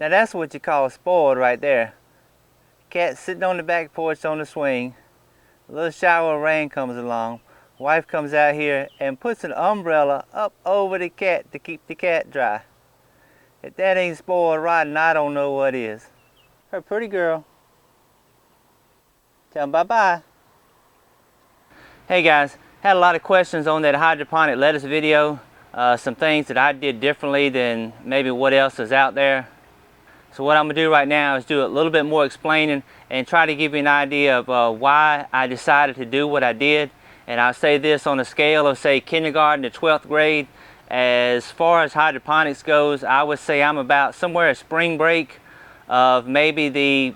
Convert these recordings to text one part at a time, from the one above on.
Now that's what you call spoiled right there. Cat sitting on the back porch on the swing. A little shower of rain comes along. Wife comes out here and puts an umbrella up over the cat to keep the cat dry. If that ain't spoiled rotten, I don't know what is. Her pretty girl. Tell them bye-bye. Hey guys, had a lot of questions on that hydroponic lettuce video. Some things that I did differently than maybe what else is out there. So what I'm going to do right now is do a little bit more explaining and try to give you an idea of why I decided to do what I did. And I'll say this on a scale of, say, kindergarten to 12th grade. As far as hydroponics goes, I would say I'm about somewhere at spring break of maybe the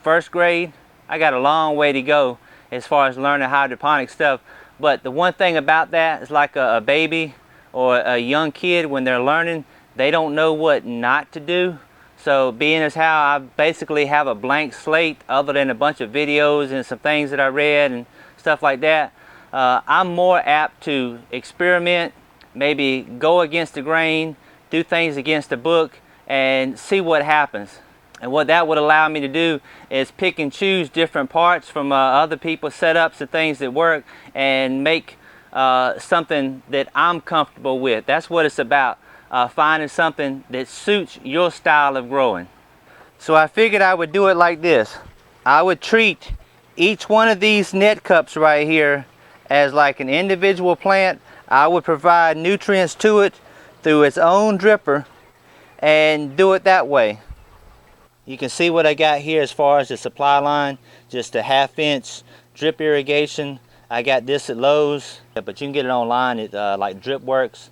1st grade. I got a long way to go as far as learning hydroponic stuff. But the one thing about that is, like a baby or a young kid, when they're learning, they don't know what not to do. So being as how I basically have a blank slate other than a bunch of videos and some things that I read and stuff like that, I'm more apt to experiment, maybe go against the grain, do things against the book, and see what happens. And what that would allow me to do is pick and choose different parts from other people's setups and things that work, and make something that I'm comfortable with. That's what it's about. Finding something that suits your style of growing. So I figured I would do it like this. I would treat each one of these net cups right here as like an individual plant. I would provide nutrients to it through its own dripper and do it that way. You can see what I got here as far as the supply line, just a 1/2-inch drip irrigation. I got this at Lowe's, but you can get it online at like DripWorks.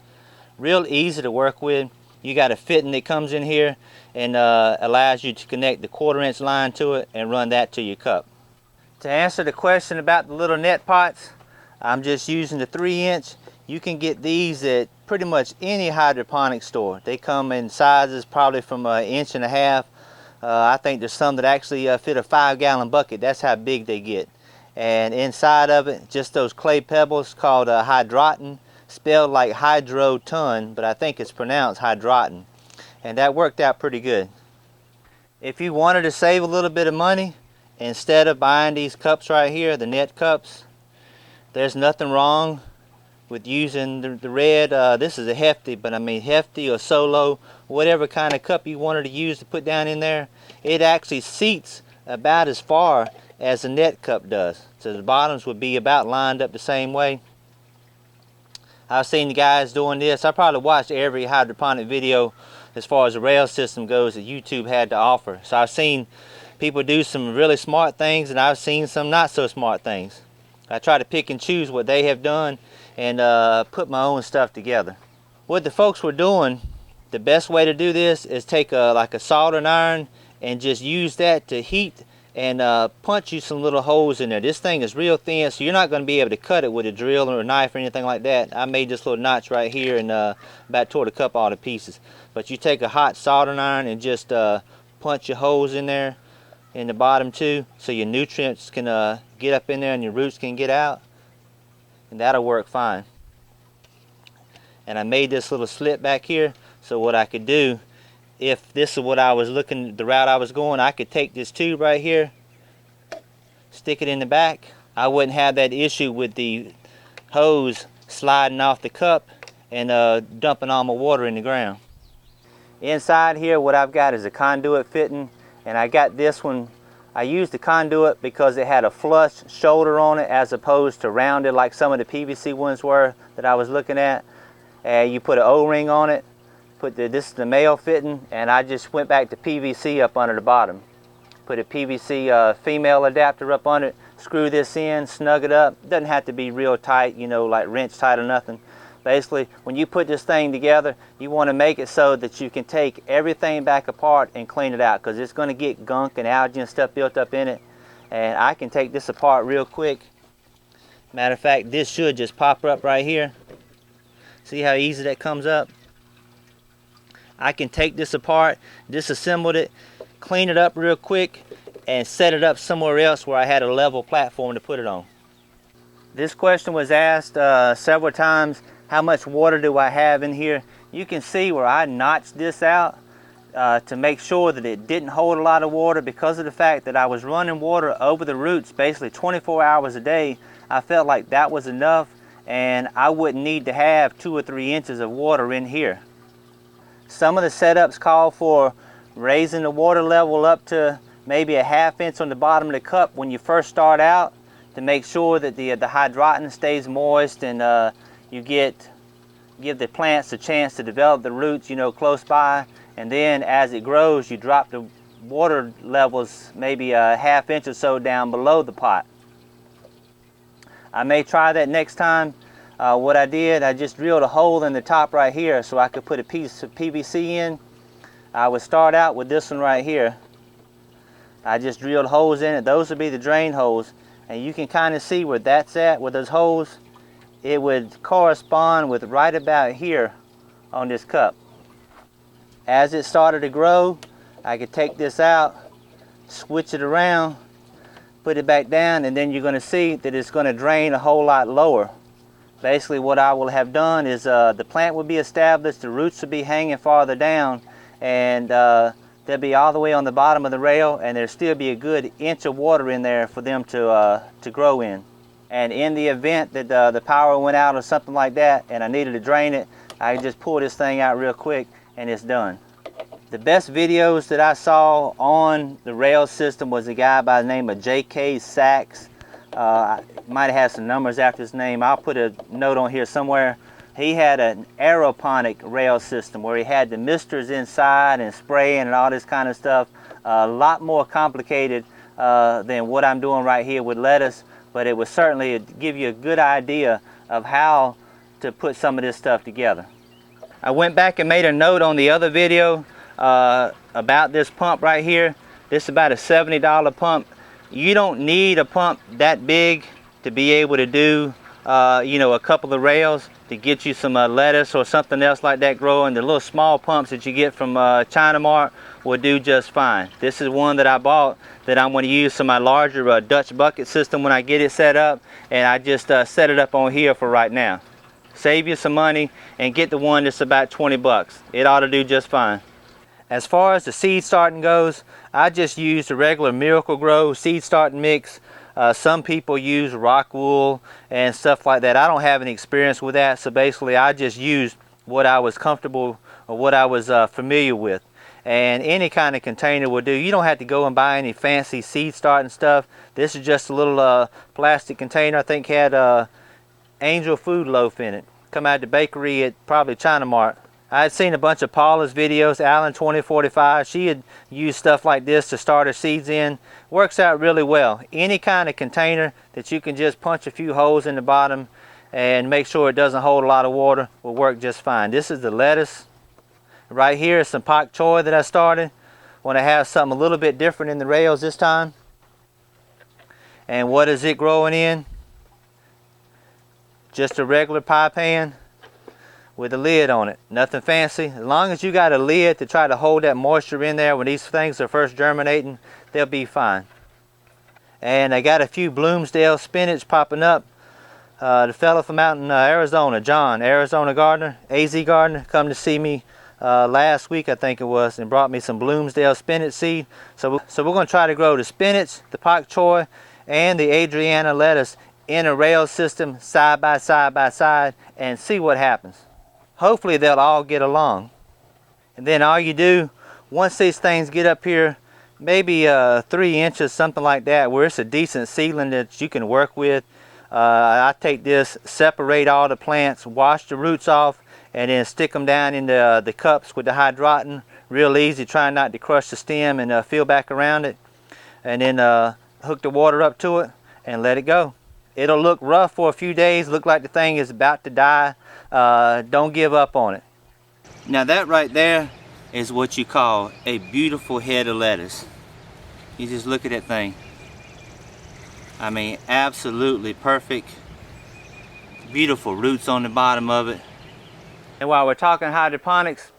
Real easy to work with. You got a fitting that comes in here and allows you to connect the 1/4-inch line to it and run that to your cup. To answer the question about the little net pots, I'm just using the 3-inch. You can get these at pretty much any hydroponic store. They come in sizes probably from 1.5 inches. I think there's some that actually fit a 5-gallon bucket. That's how big they get. And inside of it, just those clay pebbles called hydroton, spelled like hydro-ton, but I think it's pronounced hydroton. And that worked out pretty good. If you wanted to save a little bit of money, instead of buying these cups right here, the net cups, there's nothing wrong with using the red. This is a Hefty, but I mean Hefty or Solo, whatever kind of cup you wanted to use to put down in there, it actually seats about as far as the net cup does. So the bottoms would be about lined up the same way. I've seen the guys doing this. I probably watched every hydroponic video as far as the rail system goes that YouTube had to offer. So I've seen people do some really smart things, and I've seen some not so smart things. I try to pick and choose what they have done and put my own stuff together. What the folks were doing, the best way to do this is take like a soldering iron and just use that to heat and punch you some little holes in there. This thing is real thin, so you're not going to be able to cut it with a drill or a knife or anything like that. I made this little notch right here and about tore the cup all to pieces. But you take a hot soldering iron and just punch your holes in there in the bottom too, so your nutrients can get up in there and your roots can get out, and that'll work fine. And I made this little slit back here, so what I could do, if this is what I was looking, the route I was going, I could take this tube right here, stick it in the back. I wouldn't have that issue with the hose sliding off the cup and dumping all my water in the ground. Inside here, what I've got is a conduit fitting, and I got this one. I used the conduit because it had a flush shoulder on it as opposed to rounded like some of the PVC ones were that I was looking at. And you put an O-ring on it. This is the male fitting, and I just went back to PVC up under the bottom. Put a PVC female adapter up under it, screw this in, snug it up. It doesn't have to be real tight, you know, like wrench tight or nothing. Basically, when you put this thing together, you want to make it so that you can take everything back apart and clean it out, because it's going to get gunk and algae and stuff built up in it. And I can take this apart real quick. Matter of fact, this should just pop up right here. See how easy that comes up? I can take this apart, disassemble it, clean it up real quick, and set it up somewhere else where I had a level platform to put it on. This question was asked several times, how much water do I have in here? You can see where I notched this out. to make sure that it didn't hold a lot of water. Because of the fact that I was running water over the roots basically 24 hours a day, I felt like that was enough and I wouldn't need to have 2 or 3 inches of water in here. Some of the setups call for raising the water level up to maybe a ½ inch on the bottom of the cup when you first start out, to make sure that the hydroton stays moist and you give the plants a chance to develop the roots, close by. And then as it grows, you drop the water levels maybe a ½ inch or so down below the pot. I may try that next time. What I did, I just drilled a hole in the top right here so I could put a piece of PVC in. I would start out with this one right here. I just drilled holes in it. Those would be the drain holes. And you can kind of see where that's at with those holes. It would correspond with right about here on this cup. As it started to grow, I could take this out, switch it around, put it back down, and then you're going to see that it's going to drain a whole lot lower. Basically what I will have done is the plant will be established, the roots will be hanging farther down, and they'll be all the way on the bottom of the rail, and there'll still be a good inch of water in there for them to grow in. And in the event that the power went out or something like that and I needed to drain it, I can just pull this thing out real quick and it's done. The best videos that I saw on the rail system was a guy by the name of J.K. Sachs. Might have had some numbers after his name. I'll put a note on here somewhere. He had an aeroponic rail system where he had the misters inside and spraying and all this kind of stuff. A lot more complicated than what I'm doing right here with lettuce, but it would certainly give you a good idea of how to put some of this stuff together. I went back and made a note on the other video about this pump right here. This is about a $70 pump. You don't need a pump that big to be able to do a couple of rails to get you some lettuce or something else like that growing. The little small pumps that you get from China Mart will do just fine. This is one that I bought that I'm going to use for my larger Dutch bucket system when I get it set up, and I just set it up on here for right now. Save you some money and get the one that's about 20 bucks. It ought to do just fine. As far as the seed starting goes, I just use the regular Miracle Grow seed starting mix. Some people use rock wool and stuff like that. I don't have any experience with that, so basically I just used what I was comfortable or what I was familiar with. And any kind of container will do. You don't have to go and buy any fancy seed starting stuff. This is just a little plastic container. I think had Angel Food Loaf in it. Come out of the bakery at probably China Mart. I had seen a bunch of Paula's videos, Alan 2045. She had used stuff like this to start her seeds in. Works out really well. Any kind of container that you can just punch a few holes in the bottom and make sure it doesn't hold a lot of water will work just fine. This is the lettuce. Right here is some pak choi that I started. Want to have something a little bit different in the rails this time. And what is it growing in? Just a regular pie pan with a lid on it. Nothing fancy. As long as you got a lid to try to hold that moisture in there when these things are first germinating, they'll be fine. And I got a few Bloomsdale spinach popping up. The fella from out in Arizona, John, Arizona gardener, AZ gardener, come to see me last week I think it was, and brought me some Bloomsdale spinach seed. So we're going to try to grow the spinach, the pak choi, and the Adriana lettuce in a rail system side by side and see what happens. Hopefully they'll all get along. And then all you do, once these things get up here, maybe 3 inches, something like that, where it's a decent seedling that you can work with, I take this, separate all the plants, wash the roots off, and then stick them down in the cups with the hydroton. Real easy, trying not to crush the stem and feel back around it. And then hook the water up to it and let it go. It'll look rough for a few days, look like the thing is about to die. Don't give up on it. Now that right there is what you call a beautiful head of lettuce. You just look at that thing. I mean, absolutely perfect. Beautiful roots on the bottom of it. And while we're talking hydroponics,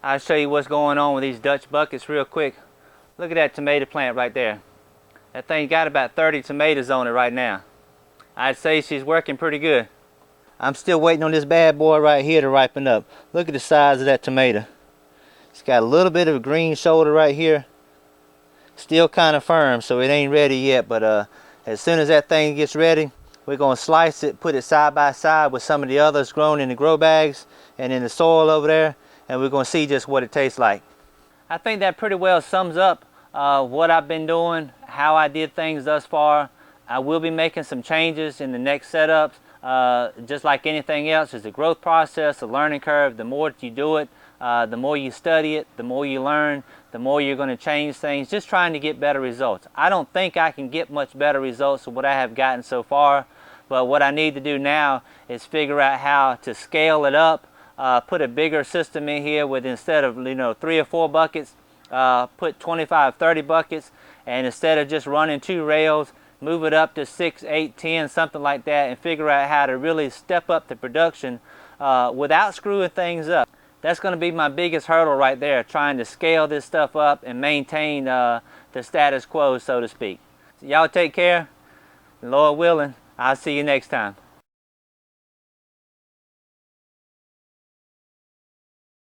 I'll show you what's going on with these Dutch buckets real quick. Look at that tomato plant right there. That thing got about 30 tomatoes on it right now. I'd say she's working pretty good. I'm still waiting on this bad boy right here to ripen up. Look at the size of that tomato. It's got a little bit of a green shoulder right here. Still kind of firm, so it ain't ready yet, but as soon as that thing gets ready, we're going to slice it, put it side by side with some of the others grown in the grow bags and in the soil over there, and we're going to see just what it tastes like. I think that pretty well sums up what I've been doing, how I did things thus far. I will be making some changes in the next setups. Just like anything else, it's a growth process, a learning curve. The more you do it, the more you study it, the more you learn, the more you're going to change things, just trying to get better results. I don't think I can get much better results than what I have gotten so far, but what I need to do now is figure out how to scale it up, put a bigger system in here with, instead of 3 or 4 buckets, put 25, 30 buckets, and instead of just running 2 rails, move it up to 6, 8, 10, something like that, and figure out how to really step up the production without screwing things up. That's going to be my biggest hurdle right there, trying to scale this stuff up and maintain the status quo, so to speak. So y'all take care. Lord willing, I'll see you next time.